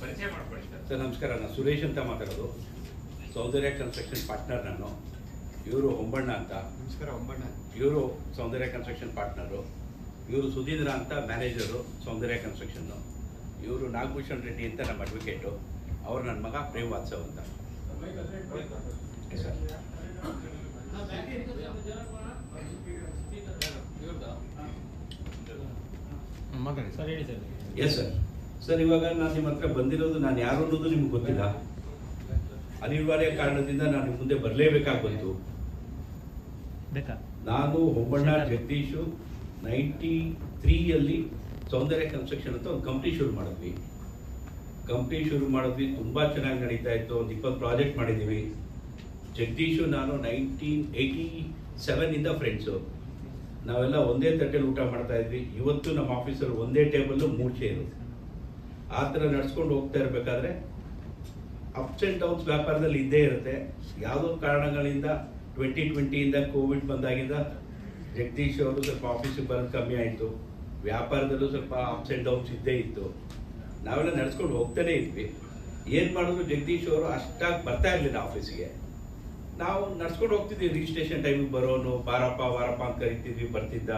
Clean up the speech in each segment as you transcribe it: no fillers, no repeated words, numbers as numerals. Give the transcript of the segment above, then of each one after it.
ಪರಿಚಯ ಮಾಡ್ಕೊಳ್ಳಿ ಸರ್. ನಮಸ್ಕಾರ, ನಾನು ಸುರೇಶ್ ಅಂತ ಮಾತಾಡೋದು. ಸೌಂದರ್ಯ ಕನ್ಸ್ಟ್ರಕ್ಷನ್ ಪಾರ್ಟ್ನರ್ ನಾನು. ಇವರು ಹೊಂಬಣ್ಣ ಅಂತ. ನಮಸ್ಕಾರ. ಹೊಂಬಣ್ಣ. ಇವರು ಸೌಂದರ್ಯ ಕನ್ಸ್ಟ್ರಕ್ಷನ್ ಪಾರ್ಟ್ನರು. ಇವರು ಸುಧೀಂದ್ರ ಅಂತ ಮ್ಯಾನೇಜರು ಸೌಂದರ್ಯ ಕನ್ಸ್ಟ್ರಕ್ಷನ್ನು. ಇವರು ನಾಗಭೂಷಣ್ ರೆಡ್ಡಿ ಅಂತ ನಮ್ಮ ಅಡ್ವೊಕೇಟು. ಅವರು ನನ್ನ ಮಗ ಪ್ರೇಮ್ ವಾತ್ಸವ್ ಅಂತ. Sir yes sir. ಸರ್, ಇವಾಗ ನಾನು ನಿಮ್ಮ ಹತ್ರ ಬಂದಿರೋದು ನಾನು ಯಾರು ಅನ್ನೋದು ನಿಮ್ಗೆ ಗೊತ್ತಿಲ್ಲ. ಅನಿವಾರ್ಯ ಕಾರಣದಿಂದ ನಾನು ನಿಮ್ಮ ಮುಂದೆ ಬರಲೇಬೇಕಾಗಿ ಬಂತು. ನಾನು ಹೊಂಬಣ್ಣ ಜಗದೀಶು 93ಯಲ್ಲಿ ಸೌಂದರ್ಯ ಕನ್ಸ್ಟ್ರಕ್ಷನ್ ಅಂತ ಒಂದು ಕಂಪ್ನಿ ಶುರು ಮಾಡಿದ್ವಿ. ತುಂಬ ಚೆನ್ನಾಗಿ ನಡೀತಾ ಇತ್ತು. ಒಂದು 20 ಪ್ರಾಜೆಕ್ಟ್ ಮಾಡಿದ್ದೀವಿ. ಜಗದೀಶು ನಾನು 1987ಇಂದ ಫ್ರೆಂಡ್ಸು. ನಾವೆಲ್ಲ ಒಂದೇ ತಟ್ಟೆಯಲ್ಲಿ ಊಟ ಮಾಡ್ತಾ ಇದ್ವಿ. ಇವತ್ತು ನಮ್ಮ ಆಫೀಸಲ್ಲಿ ಒಂದೇ ಟೇಬಲ್ಲು 3 ಚೇರು. ಆ ಥರ ನಡ್ಸ್ಕೊಂಡು ಹೋಗ್ತಾ ಇರಬೇಕಾದ್ರೆ ಅಪ್ಸ್ ಆ್ಯಂಡ್ ಡೌನ್ಸ್ ವ್ಯಾಪಾರದಲ್ಲಿ ಇದ್ದೇ ಇರುತ್ತೆ. ಯಾವುದೋ ಕಾರಣಗಳಿಂದ 2020ಇಂದ ಕೋವಿಡ್ ಬಂದಾಗಿಂದ ಜಗದೀಶ್ ಅವರು ಸ್ವಲ್ಪ ಆಫೀಸಿಗೆ ಬರೋದು ಕಮ್ಮಿ ಆಯಿತು. ವ್ಯಾಪಾರದಲ್ಲೂ ಸ್ವಲ್ಪ ಅಪ್ಸ್ ಆ್ಯಂಡ್ ಡೌನ್ಸ್ ಇದ್ದೇ ಇತ್ತು. ನಾವೆಲ್ಲ ನಡ್ಸ್ಕೊಂಡು ಹೋಗ್ತಾನೆ ಇದ್ವಿ. ಏನು ಮಾಡಿದ್ರು ಜಗದೀಶ್ ಅವರು ಅಷ್ಟಾಗಿ ಬರ್ತಾ ಇರಲಿಲ್ಲ ಆಫೀಸಿಗೆ. ನಾವು ನಡ್ಸ್ಕೊಂಡು ಹೋಗ್ತಿದ್ವಿ. ರಿಜಿಸ್ಟ್ರೇಷನ್ ಟೈಮಿಗೆ ಬರೋನು, ಬಾರಪ್ಪ ವಾರಪ್ಪ ಅಂತ ಕರಿತಿದ್ವಿ. ಬರ್ತಿದ್ದ.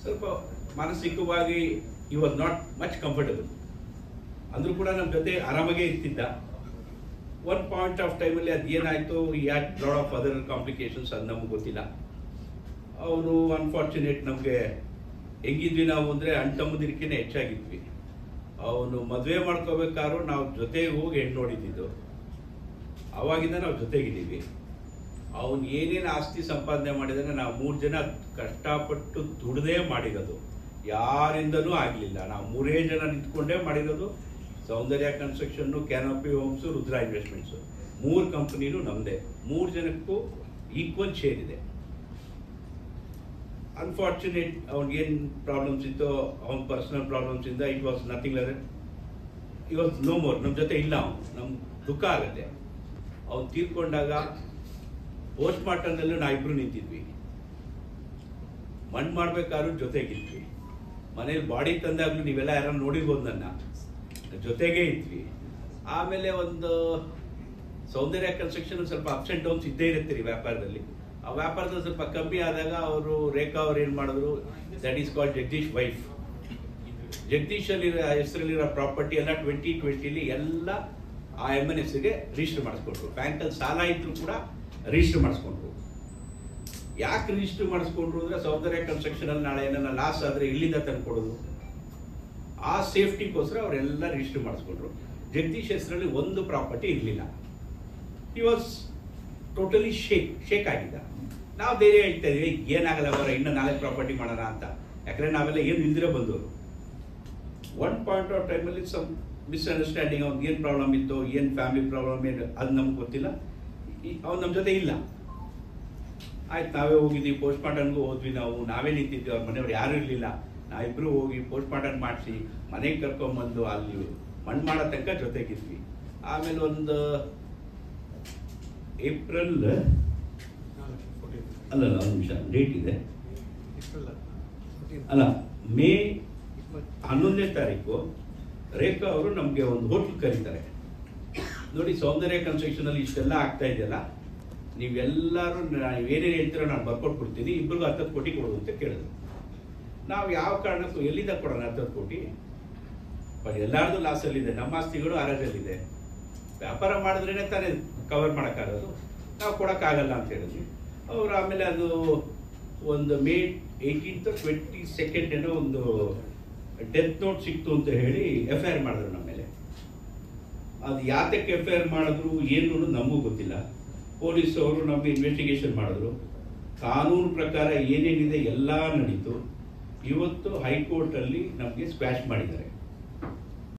ಸ್ವಲ್ಪ ಮಾನಸಿಕವಾಗಿ ಈ ವಾಸ್ ನಾಟ್ ಮಚ್ ಕಂಫರ್ಟಬಲ್. ಅಂದರೂ ಕೂಡ ನಮ್ಮ ಜೊತೆ ಆರಾಮಾಗೇ ಇರ್ತಿದ್ದ. ಒನ್ ಪಾಯಿಂಟ್ ಆಫ್ ಟೈಮಲ್ಲಿ ಅದು ಏನಾಯಿತು, ಯಾಕೆ ಲಾಟ್ ಆಫ್ ಅದರ್ ಕಾಂಪ್ಲಿಕೇಶನ್ಸ್, ಅದು ನಮ್ಗೆ ಗೊತ್ತಿಲ್ಲ. ಅವನು ಅನ್ಫಾರ್ಚುನೇಟ್. ನಮಗೆ ಹೆಂಗಿದ್ವಿ ನಾವು ಅಂದರೆ ಅಣ್ತಮ್ಮಂದಿರ್ಕಿಂತ ಹೆಚ್ಚಾಗಿದ್ವಿ. ಅವನು ಮದುವೆ ಮಾಡ್ಕೋಬೇಕಾದ್ರೂ ನಾವು ಜೊತೆಗೆ ಹೋಗಿ ಹೆಣ್ಣು ನೋಡಿದ್ದು. ಅವಾಗಿಂದ ನಾವು ಜೊತೆಗಿದ್ದೀವಿ. ಅವನು ಏನೇನು ಆಸ್ತಿ ಸಂಪಾದನೆ ಮಾಡಿದರೆ ನಾವು 3 ಜನ ಕಷ್ಟಪಟ್ಟು ದುಡ್ದೇ ಮಾಡಿರೋದು. ಯಾರಿಂದನೂ ಆಗಲಿಲ್ಲ. ನಾವು 3 ಜನ ನಿಂತ್ಕೊಂಡೇ ಮಾಡಿರೋದು. Soundarya construction, canopy homes, Rudra investments, 3 ಕಂಪ್ನಿನೂ ನಮ್ಮದೇ. 3 ಜನಕ್ಕೂ ಈಕ್ವಲ್ ಶೇರ್ ಇದೆ. ಅನ್ಫಾರ್ಚುನೇಟ್ ಅವ್ನಿಗೇನು ಪ್ರಾಬ್ಲಮ್ಸ್ ಇತ್ತೋ, ಅವ್ನ ಪರ್ಸನಲ್ ಪ್ರಾಬ್ಲಮ್ಸಿಂದ it was nothing like that. It was no more. ನಮ್ಮ ಜೊತೆ ಇಲ್ಲ ಅವನು. ನಮ್ಗೆ ದುಃಖ ಆಗುತ್ತೆ. ಅವ್ನು ತೀರ್ಕೊಂಡಾಗ ಪೋಸ್ಟ್ ಮಾರ್ಟಮ್ನಲ್ಲೂ ನಾವಿಬ್ರು ನಿಂತಿದ್ವಿ. ಮಣ್ಣು ಮಾಡ್ಬೇಕಾದ್ರೂ ಜೊತೆಗಿದ್ವಿ. ಮನೇಲಿ ಬಾಡಿ ತಂದಾಗ್ಲೂ ನೀವೆಲ್ಲ ಯಾರು ನೋಡಿರ್ಬೋದು, ನನ್ನ ಜೊತೆಗೇ ಇದ್ವಿ. ಆಮೇಲೆ ಒಂದು ಸೌಂದರ್ಯ ಕನ್ಸ್ಟ್ರಕ್ಷನ್ ಸ್ವಲ್ಪ ಅಪ್ಸ್ ಆ್ಯಂಡ್ ಡೌನ್ಸ್ ಇದ್ದೇ ಇರ್ತೀರಿ ವ್ಯಾಪಾರದಲ್ಲಿ. ಆ ವ್ಯಾಪಾರದಲ್ಲಿ ಸ್ವಲ್ಪ ಕಮ್ಮಿ ಆದಾಗ ಅವರು ರೇಖಾ ಅವ್ರು ಏನು ಮಾಡಿದ್ರು, that is called Jagadish wife. ಜಗದೀಶಲ್ಲಿರೋ ಹೆಸರಲ್ಲಿರೋ ಪ್ರಾಪರ್ಟಿ ಎಲ್ಲ 2020 ಎಲ್ಲ ಆ MNSಗೆ ರಿಜಿಸ್ಟರ್ ಮಾಡಿಸ್ಕೊಂಡ್ರು. ಬ್ಯಾಂಕಲ್ಲಿ ಸಾಲ ಇದ್ರು ಕೂಡ ರಿಜಿಸ್ಟರ್ ಮಾಡಿಸ್ಕೊಂಡ್ರು. ಯಾಕೆ ರಿಜಿಸ್ಟರ್ ಮಾಡಿಸ್ಕೊಂಡ್ರು ಅಂದರೆ ಸೌಂದರ್ಯ ಕನ್ಸ್ಟ್ರಕ್ಷನಲ್ಲಿ ನಾಳೆ ಏನಾರ ಲಾಸ್ ಆದರೆ ಇಲ್ಲಿಂದ ತಂದ್ಕೊಡೋದು. ಆ ಸೇಫ್ಟಿಗೋಸ್ಕರ ಅವರೆಲ್ಲ ರಿಜಿಸ್ಟರ್ ಮಾಡಿಸ್ಕೊಂಡ್ರು. ಜಗದೀಶ್ ಹೆಸರಲ್ಲಿ ಒಂದು ಪ್ರಾಪರ್ಟಿ ಇರಲಿಲ್ಲ. ಹಿ ವಾಸ್ ಟೋಟಲಿ ಶೇಕ್ ಆಗಿದ್ದ. ನಾವು ಧೈರ್ಯ ಹೇಳ್ತಾ ಇದೀವಿ, ಏನಾಗಲ್ಲ ಅವರ ಇನ್ನೂ 4 ಪ್ರಾಪರ್ಟಿ ಮಾಡೋಣ ಅಂತ. ಯಾಕಂದರೆ ನಾವೆಲ್ಲ ಏನು ಇಲ್ದಿರ ಬಂದವರು. ಒನ್ ಪಾಯಿಂಟ್ ಆಫ್ ಟೈಮಲ್ಲಿ ಸಮ್ ಮಿಸ್ಅಂಡರ್ಸ್ಟ್ಯಾಂಡಿಂಗ್. ಅವ್ನಿಗೆ ಏನು ಪ್ರಾಬ್ಲಮ್ ಇತ್ತು, ಏನು ಫ್ಯಾಮಿಲಿ ಪ್ರಾಬ್ಲಮ್ ಏನು, ಅದು ನಮ್ಗೆ ಗೊತ್ತಿಲ್ಲ. ಅವ್ನು ನಮ್ಮ ಜೊತೆ ಇಲ್ಲ. ಆಯ್ತು, ನಾವೇ ಹೋಗಿದ್ವಿ. ಪೋಸ್ಟ್ ಮಾರ್ಟಮ್ಗೂ ಹೋದ್ವಿ. ನಾವೇ ನಿಂತಿದ್ವಿ. ಅವ್ರ ಮನೆಯವ್ರು ಯಾರೂ ಇರಲಿಲ್ಲ. ನಾವಿಬ್ಬರು ಹೋಗಿ ಪೋಸ್ಟ್ ಮಾರ್ಟಮ್ ಮಾಡಿಸಿ ಮನೆಗೆ ಕರ್ಕೊಂಬಂದು ಅಲ್ಲಿ ಮಣ್ಣು ಮಾಡೋ ತನಕ ಜೊತೆಗಿದ್ವಿ. ಆಮೇಲೆ ಒಂದು ಏಪ್ರಿಲ್ ಅಲ್ಲ, ಒಂದು ನಿಮಿಷ ಡೇಟ್ ಇದೆ ಅಲ್ಲ, ಮೇ 11ನೇ ತಾರೀಕು ರೇಖಾ ಅವರು ನಮಗೆ ಒಂದು ಹೋಟ್ಲ್ ಕರೀತಾರೆ. ನೋಡಿ, ಸೌಂದರ್ಯ ಕನ್ಸ್ಟ್ರಕ್ಷನಲ್ಲಿ ಇಷ್ಟೆಲ್ಲ ಆಗ್ತಾ ಇದೆಯಲ್ಲ, ನೀವೆಲ್ಲರೂ ಏನೇನು ಹೇಳ್ತೀರೋ ನಾನು ಬರ್ಕೊಟ್ಬಿಡ್ತೀನಿ, ಇಬ್ಬರಿಗೂ 10 ಕೋಟಿ ಕೊಡೋದು ಅಂತ ಕೇಳಿದ್ರು. ನಾವು ಯಾವ ಕಾರಣಕ್ಕೂ ಎಲ್ಲಿಂದ ಕೊಡೋಣ 10 ಕೋಟಿ? ಬಟ್ ಎಲ್ಲಾರ್ದು ಲಾಸಲ್ಲಿದೆ. ನಮ್ಮ ಆಸ್ತಿಗಳು ಹರಾಜಲ್ಲಿದೆ. ವ್ಯಾಪಾರ ಮಾಡಿದ್ರೇ ತಾನೇ ಕವರ್ ಮಾಡೋಕ್ಕಾಗೋದು. ನಾವು ಕೊಡೋಕ್ಕಾಗಲ್ಲ ಅಂತ ಹೇಳಿದ್ವಿ. ಅವರು ಆಮೇಲೆ ಅದು ಒಂದು ಮೇ 18th 22nd ಏನೋ ಒಂದು ಡೆತ್ ನೋಟ್ ಸಿಕ್ತು ಅಂತ ಹೇಳಿ FIR ಮಾಡಿದ್ರು ನಮ್ಮ ಮೇಲೆ. ಅದು ಯಾತಕ್ಕೆ FIR ಮಾಡಿದ್ರು ಏನು ನಮಗೂ ಗೊತ್ತಿಲ್ಲ. ಪೊಲೀಸ್ ಅವರು ನಮಗೆ ಇನ್ವೆಸ್ಟಿಗೇಷನ್ ಮಾಡಿದ್ರು. ಕಾನೂನು ಪ್ರಕಾರ ಏನೇನಿದೆ ಎಲ್ಲ ನಡೀತು. ಇವತ್ತು ಹೈಕೋರ್ಟಲ್ಲಿ ನಮಗೆ ಸ್ಕ್ವ್ಯಾಶ್ ಮಾಡಿದ್ದಾರೆ.